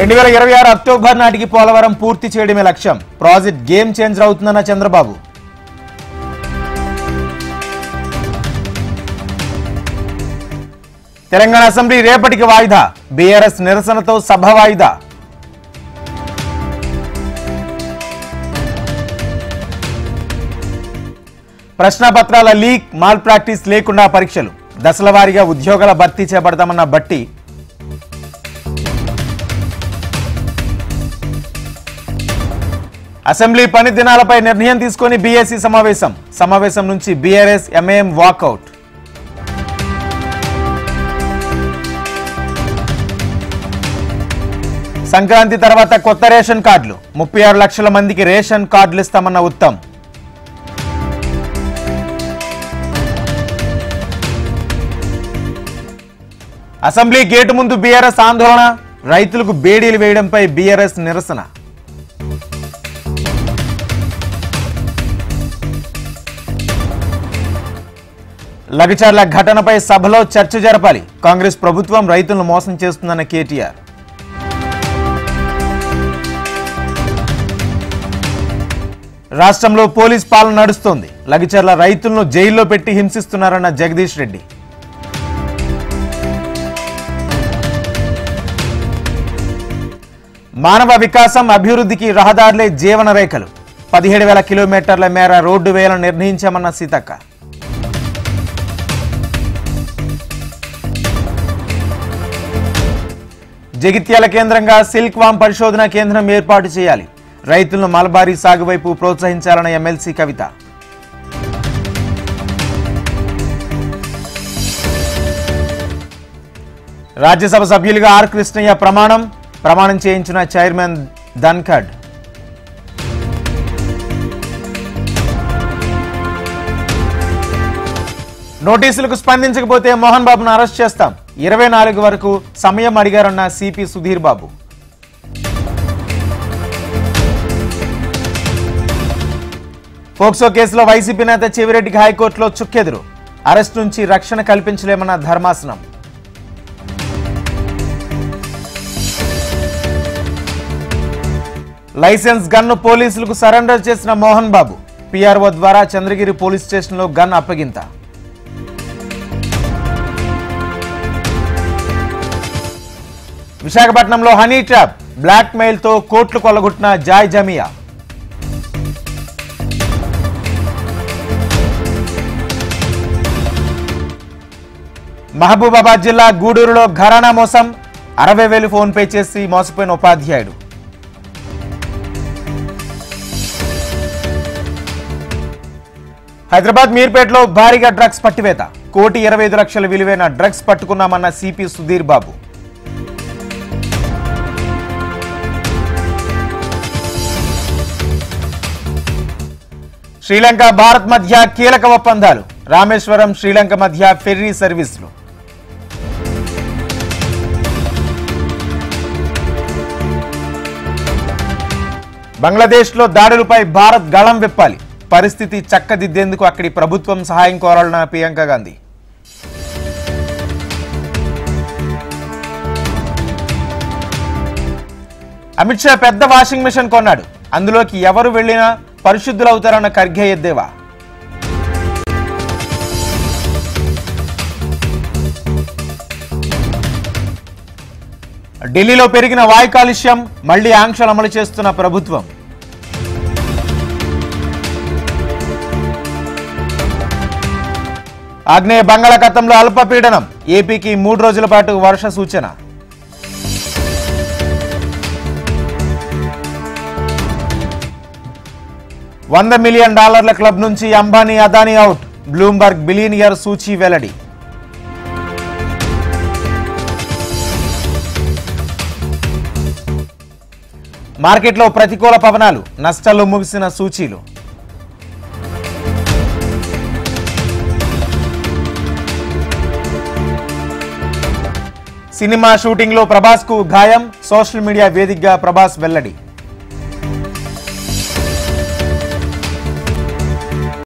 2026 October నాటికి పోలవరం పూర్తి చేయడమే లక్ష్యం. ప్రాజెక్ట్ గేమ్ చేంజర్ అవుతుందన్న చంద్రబాబు. తెలంగాణ అసెంబ్లీ రేపటికి వాయిదా. బీఆర్ఎస్ నిరసనతో సభ వాయిదా. ప్రశ్నపత్రాల లీక్, మాల్ ప్రాక్టీస్ లేకుండా పరీక్షలు. దశల వారీగా ఉద్యోగాల భర్తీ చేపడతామన్న బట్టి. అసెంబ్లీ పని దినాలపై నిర్ణయం తీసుకొని బీఎస్సీ సమావేశం నుంచి బీఆర్ఎస్ ఎంఐఎం వాకౌట్. సంక్రాంతి తర్వాత కొత్త రేషన్ కార్డులు. 36 లక్షల మందికి రేషన్ కార్డులు ఇస్తామన్న ఉత్తమ్. అసెంబ్లీ గేటు ముందు బీఆర్ఎస్ ఆందోళన. రైతులకు బేడీలు వేయడంపై బీఆర్ఎస్ నిరసన. లగచర్ల ఘటనపై సభలో చర్చ జరపాలి. కాంగ్రెస్ ప్రభుత్వం రైతులను మోసం చేస్తుందన్న కేటీఆర్. రాష్ట్రంలో పోలీస్ పాలన నడుస్తోంది. లగచర్ల రైతులను జైల్లో పెట్టి హింసిస్తున్నారన్న జగదీష్ రెడ్డి. మానవ వికాసం, అభివృద్ధికి రహదారులే జీవన రేఖలు. 17,000 కిలోమీటర్ల మేర రోడ్డు వేయాలని నిర్ణయించామన్న సీతక్క. జగిత్యాల కేంద్రంగా సిల్క్ వామ్ పరిశోధన కేంద్రం ఏర్పాటు చేయాలి. రైతులను మలబారీ సాగు వైపు ప్రోత్సహించాలన్న ఎమ్మెల్సీ కవిత. రాజ్యసభ సభ్యులుగా ఆర్ కృష్ణయ్య ప్రమాణం చేయించిన చైర్మన్ ధన్ఖడ్. నోటీసులకు స్పందించకపోతే మోహన్ బాబును అరెస్ట్ చేస్తాం. 24 వరకు సమయం అడిగారన్న సిపి సుధీర్ బాబు. పోక్సో కేసులో వైసీపీ నేత చెవిరెడ్డికి హైకోర్టులో చుక్కెదురు. అరెస్ట్ నుంచి రక్షణ కల్పించలేమన్న ధర్మాసనం. లైసెన్స్ గన్ను పోలీసులకు సరెండర్ చేసిన మోహన్ బాబు. పిఆర్ఓ ద్వారా చంద్రగిరి పోలీస్ స్టేషన్లో గన్ అప్పగింత. విశాఖపట్నంలో హనీ ట్రాప్, బ్లాక్ మెయిల్తో కోట్లు కొల్లగొట్టిన జాయ్ జమియా. మహబూబాబాద్ జిల్లా గూడూరులో ఘరానా మోసం. 60,000 ఫోన్ పే చేసి మోసపోయిన ఉపాధ్యాయుడు. హైదరాబాద్ మీర్పేటలో భారీగా డ్రగ్స్ పట్టివేత. 1,25,00,000 విలువైన డ్రగ్స్ పట్టుకున్నామన్న సిపి సుధీర్ బాబు. శ్రీలంక భారత్ మధ్య కీలక ఒప్పందాలు. రామేశ్వరం శ్రీలంక మధ్య ఫెర్రీ సర్వీసులు. బంగ్లాదేశ్లో దాడులపై భారత్ గళం విప్పాలి. పరిస్థితి చక్కదిద్దేందుకు అక్కడి ప్రభుత్వం సహాయం కోరాలన్న ప్రియాంక గాంధీ. అమిత్ షా పెద్ద వాషింగ్ మెషిన్ కొన్నాడు. అందులోకి ఎవరు వెళ్లినా పరిశుద్ధులవుతారన్న ఖర్గే ఎద్దేవా. ఢిల్లీలో పెరిగిన వాయు కాలుష్యం. మళ్లీ ఆంక్షలు అమలు చేస్తున్న ప్రభుత్వం. ఆగ్నేయ బంగాళాఖాతంలో అల్పపీడనం. ఏపీకి 3 రోజుల పాటు వర్ష సూచన. $100 మిలియన్ క్లబ్ నుంచి Ambani, Adani out. Bloomberg billionaire సూచీ వెల్లడి. మార్కెట్లో ప్రతికూల పవనాలు. నష్టాల్లో ముగిసిన సూచీలు. సినిమా షూటింగ్ లో ప్రభాస్ కు గాయం. సోషల్ మీడియా వేదికగా ప్రభాస్ వెల్లడి.